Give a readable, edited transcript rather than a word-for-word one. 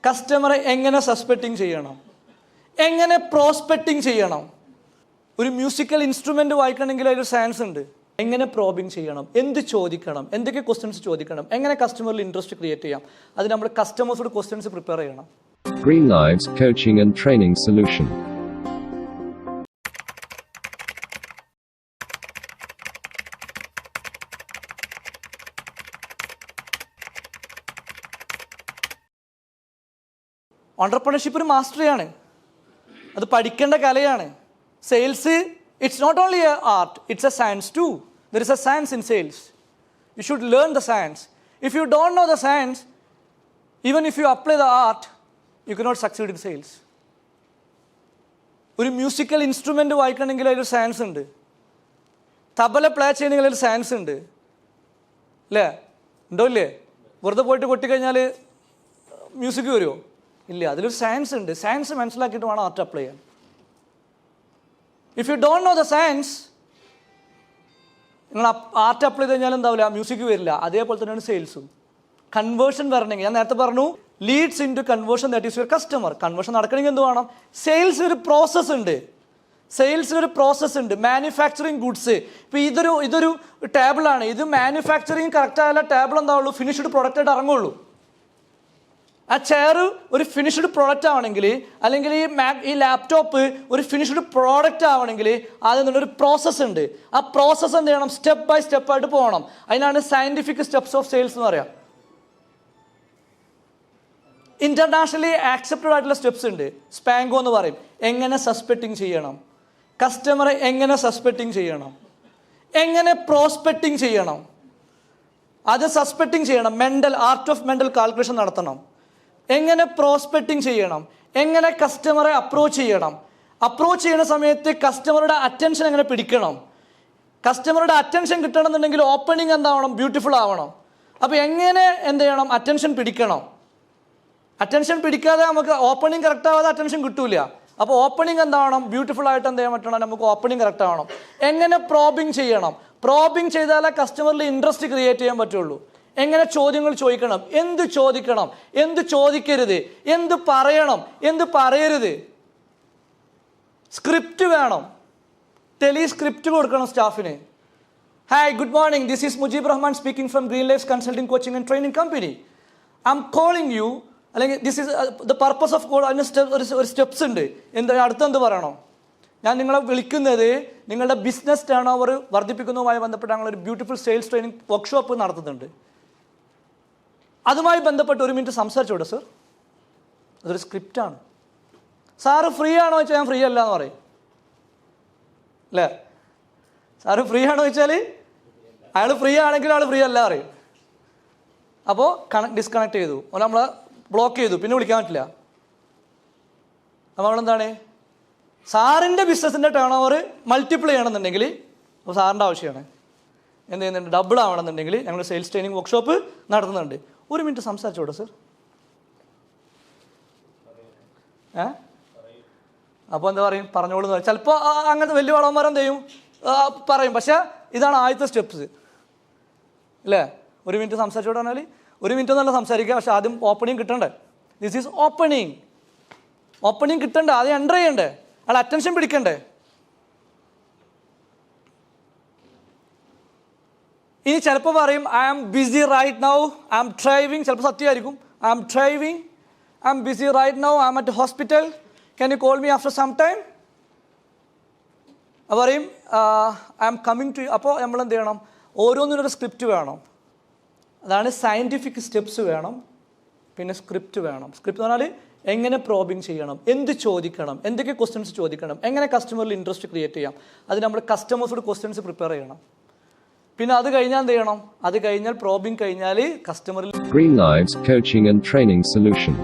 കസ്റ്റമറെ എങ്ങനെ സസ്പെക്റ്റിംഗ് ചെയ്യണം, എങ്ങനെ പ്രോസ്പെക്റ്റിംഗ് ചെയ്യണം. ഒരു മ്യൂസിക്കൽ ഇൻസ്ട്രുമെന്റ് വായിക്കണമെങ്കിൽ അതിലൊരു സയൻസ് ഉണ്ട്. എങ്ങനെ പ്രോബിങ് ചെയ്യണം, എന്ത് ചോദിക്കണം, എന്തൊക്കെ ക്വസ്റ്റ്യൻസ് ചോദിക്കണം, എങ്ങനെ കസ്റ്റമറിൽ ഇൻട്രസ്റ്റ് ക്രിയേറ്റ് ചെയ്യാം. അത് നമ്മൾ കസ്റ്റമേഴ്സോട് ക്വസ്റ്റ്യൻസ് പ്രിപ്പയർ ചെയ്യണം. Greenlives Coaching and Training Solution. Entrepreneurship ഒരു മാസ്റ്ററിയാണ്, അത് പഠിക്കേണ്ട കലയാണ്. Sales it's not only a art, it's a science too. There is a science in sales. You should learn the science. If you don't know the science, even if you apply the art, you cannot succeed in sales. ഒരു musical instrument വായിക്കണമെങ്കിൽ അതിലൊരു സയൻസ് ഉണ്ട്. Tabla play ചെയ്യണമെങ്കിൽ അതിൽ science ഉണ്ട്, അല്ലേ? ഉണ്ടോ ഇല്ലേ? വെറുതെ പോയിട്ട് കൊട്ടിക്കഴിഞ്ഞാൽ മ്യൂസിക് വരുമോ? ഇല്ല, അതിലൊരു സയൻസ് ഉണ്ട്. സയൻസ് മനസ്സിലാക്കിയിട്ട് വേണം ആർട്ട് അപ്ലൈ ചെയ്യാൻ. If you don't know the science, നിങ്ങൾ ആർട്ട് അപ്ലൈ ചെയ്ത് കഴിഞ്ഞാൽ എന്താവില്ല, മ്യൂസിക് വരില്ല. അതേപോലെ തന്നെയാണ് സെയിൽസും. കൺവേർഷൻ വരണമെങ്കിൽ, ഞാൻ നേരത്തെ പറഞ്ഞു, leads into conversion, that is your customer. Conversion നടക്കണമെങ്കിൽ എന്ത് വേണം? സെയിൽസ് ഒരു പ്രോസസ്സ് ഉണ്ട്. സെയിൽസിനൊരു പ്രോസസ്സ് ഉണ്ട്. മാനുഫാക്ചറിങ് ഗുഡ്സ്, ഇപ്പോൾ ഇതൊരു ടേബിളാണ്. ഇത് മാനുഫാക്ചറിങ് കറക്റ്റ് ആയാലും ടേബിൾ എന്താവുള്ളൂ, ഫിനിഷ്ഡ് പ്രൊഡക്റ്റ് ആയിട്ട് ഇറങ്ങുള്ളൂ. ആ ചെയർ ഒരു ഫിനിഷ്ഡ് പ്രോഡക്റ്റ് ആവണമെങ്കിൽ, അല്ലെങ്കിൽ ഈ ലാപ്ടോപ്പ് ഒരു ഫിനിഷ്ഡ് പ്രോഡക്റ്റ് ആവണമെങ്കിൽ അതിൽ നിന്നൊരു പ്രോസസ്സ് ഉണ്ട്. ആ പ്രോസസ്സ് എന്ത് ചെയ്യണം? സ്റ്റെപ്പ് ബൈ സ്റ്റെപ്പ് ആയിട്ട് പോകണം. അതിനാണ് സയന്റിഫിക് സ്റ്റെപ്സ് ഓഫ് സെയിൽസ് എന്ന് പറയാം. ഇന്റർനാഷണലി ആക്സെപ്റ്റഡ് ആയിട്ടുള്ള സ്റ്റെപ്സ് ഉണ്ട്. സ്പാങ്കോ എന്ന് പറയും. എങ്ങനെ സസ്പെക്റ്റിംഗ് ചെയ്യണം, കസ്റ്റമറെ എങ്ങനെ സസ്പെക്റ്റിംഗ് ചെയ്യണം, എങ്ങനെ പ്രോസ്പെക്റ്റിംഗ് ചെയ്യണം. അത് സസ്പെക്റ്റിംഗ് ചെയ്യണം, ആർട്ട് ഓഫ് മെന്റൽ കാൽക്കുലേഷൻ നടത്തണം. എങ്ങനെ പ്രോസ്പെക്റ്റിംഗ് ചെയ്യണം, എങ്ങനെ കസ്റ്റമറെ അപ്രോച്ച് ചെയ്യണം. അപ്രോച്ച് ചെയ്യുന്ന സമയത്ത് കസ്റ്റമറുടെ അറ്റൻഷൻ എങ്ങനെ പിടിക്കണം. കസ്റ്റമറുടെ അറ്റൻഷൻ കിട്ടണമെന്നുണ്ടെങ്കിൽ ഓപ്പണിംഗ് എന്താവണം? ബ്യൂട്ടിഫുൾ ആവണം. അപ്പോൾ എങ്ങനെ എന്ത് ചെയ്യണം? അറ്റൻഷൻ പിടിക്കണം. അറ്റൻഷൻ പിടിക്കാതെ നമുക്ക് ഓപ്പണിംഗ് കറക്റ്റ് ആവാതെ അറ്റൻഷൻ കിട്ടൂല. അപ്പോൾ ഓപ്പണിംഗ് എന്താവണം? ബ്യൂട്ടിഫുൾ ആയിട്ട് എന്ത് ചെയ്യാൻ പറ്റണം? നമുക്ക് ഓപ്പണിംഗ് കറക്റ്റ് ആവണം. എങ്ങനെ പ്രോബിങ് ചെയ്യണം. പ്രോബിങ് ചെയ്താലേ കസ്റ്റമറിൽ ഇൻട്രസ്റ്റ് ക്രിയേറ്റ് ചെയ്യാൻ പറ്റുള്ളൂ. എങ്ങനെ ചോദ്യങ്ങൾ ചോദിക്കണം, എന്ത് ചോദിക്കണം, എന്ത് ചോദിക്കരുത്, എന്ത് പറയണം, എന്ത് പറയരുത്. സ്ക്രിപ്റ്റ് വേണം. ടെലി സ്ക്രിപ്റ്റ് കൊടുക്കണം സ്റ്റാഫിന്. Hi, good morning, this is Mujeeb Rahman speaking from Greenlives consulting coaching and training company. I'm calling you, അല്ലെങ്കിൽ this is the purpose of call. അതിന് ഒരു സ്റ്റെപ്സ് ഉണ്ട്. എന്താ അടുത്തെന്ത് പറയണോ? ഞാൻ നിങ്ങളെ വിളിക്കുന്നത് നിങ്ങളുടെ ബിസിനസ് ടേൺ ഓവർ വർദ്ധിപ്പിക്കുന്നതുമായി ബന്ധപ്പെട്ട് ഞങ്ങളൊരു ബ്യൂട്ടിഫുൾ സെയിൽസ് ട്രെയിനിങ് വർക്ക്ഷോപ്പ് നടത്തുന്നുണ്ട്. അതുമായി ബന്ധപ്പെട്ട് 1 മിനിറ്റ് സംസാരിച്ചോട്ടെ സർ? അതൊരു സ്ക്രിപ്റ്റാണ്. സാറ് ഫ്രീ ആണോ വെച്ചാൽ ഞാൻ ഫ്രീ അല്ല എന്ന് പറയും, അല്ലേ? സാറ് ഫ്രീ ആണോ വെച്ചാൽ അയാൾ ഫ്രീ ആണെങ്കിൽ ആൾ ഫ്രീ അല്ല പറയും. അപ്പോൾ ഡിസ്കണക്ട് ചെയ്തു, നമ്മളെ ബ്ലോക്ക് ചെയ്തു, പിന്നെ വിളിക്കാൻ പറ്റില്ല. അപ്പോൾ നമ്മളെന്താണ്, സാറിൻ്റെ ബിസിനസ്സിൻ്റെ ടേൺ ഓവർ മൾട്ടിപ്പിൾ ചെയ്യണമെന്നുണ്ടെങ്കിൽ, അപ്പോൾ സാറിൻ്റെ ആവശ്യമാണ് എന്ത് ചെയ്യുന്നുണ്ട്, ഡബിൾ ആവണമെന്നുണ്ടെങ്കിൽ ഞങ്ങൾ സെയിൽസ് ട്രെയിനിങ് വർക്ക്ഷോപ്പ് നടത്തുന്നുണ്ട്. 1 മിനിറ്റ് സംസാരിച്ചോട്ടെ സർ? അപ്പോൾ എന്താ പറയും? പറഞ്ഞോളൂ. ചിലപ്പോൾ അങ്ങനത്തെ വലിയ വളവന്മാരെന്ത് ചെയ്യും, പറയും. പക്ഷേ ഇതാണ് ആദ്യത്തെ സ്റ്റെപ്സ്, അല്ലേ? 1 മിനിറ്റ് സംസാരിച്ചോട്ടെ പറഞ്ഞാൽ 1 മിനിറ്റ് ഒന്നല്ല സംസാരിക്കുക, പക്ഷെ ആദ്യം ഓപ്പണിങ് കിട്ടണ്ടേ? This is opening. ഓപ്പണിങ് കിട്ടണ്ടേ? ആദ്യം എൻ്റർ ചെയ്യണ്ടേ? അയാൾ അറ്റൻഷൻ പിടിക്കണ്ടേ? ഇനി ചിലപ്പോൾ പറയും I am busy right now, I am driving. ചിലപ്പോൾ സത്യമായിരിക്കും. I am driving, I am busy right now, I am at hospital, can you call me after some time? പറയും ഐ ആം കമ്മിങ് ടു. അപ്പോൾ നമ്മൾ എന്ത് ചെയ്യണം? ഓരോന്നിനൊരു script വേണം. അതാണ് scientific steps വേണം, പിന്നെ സ്ക്രിപ്റ്റ് വേണം. സ്ക്രിപ്റ്റ് എന്ന് പറഞ്ഞാൽ എങ്ങനെ പ്രോബിങ് ചെയ്യണം, എന്ത് ചോദിക്കണം, എന്തൊക്കെ ക്വസ്റ്റ്യൻസ് ചോദിക്കണം, എങ്ങനെ കസ്റ്റമറിൽ ഇൻട്രസ്റ്റ് ക്രിയേറ്റ് ചെയ്യാം. അത് നമ്മൾ കസ്റ്റമേഴ്സോട് ക്വസ്റ്റ്യൻസ് പ്രിപ്പയർ ചെയ്യണം. പിന്നെ അത് കഴിഞ്ഞാൽ എന്ത് ചെയ്യണം? അത് കഴിഞ്ഞാൽ പ്രോബിങ് കഴിഞ്ഞാൽ കസ്റ്റമറിൽ Greenlives Coaching and Training Solution.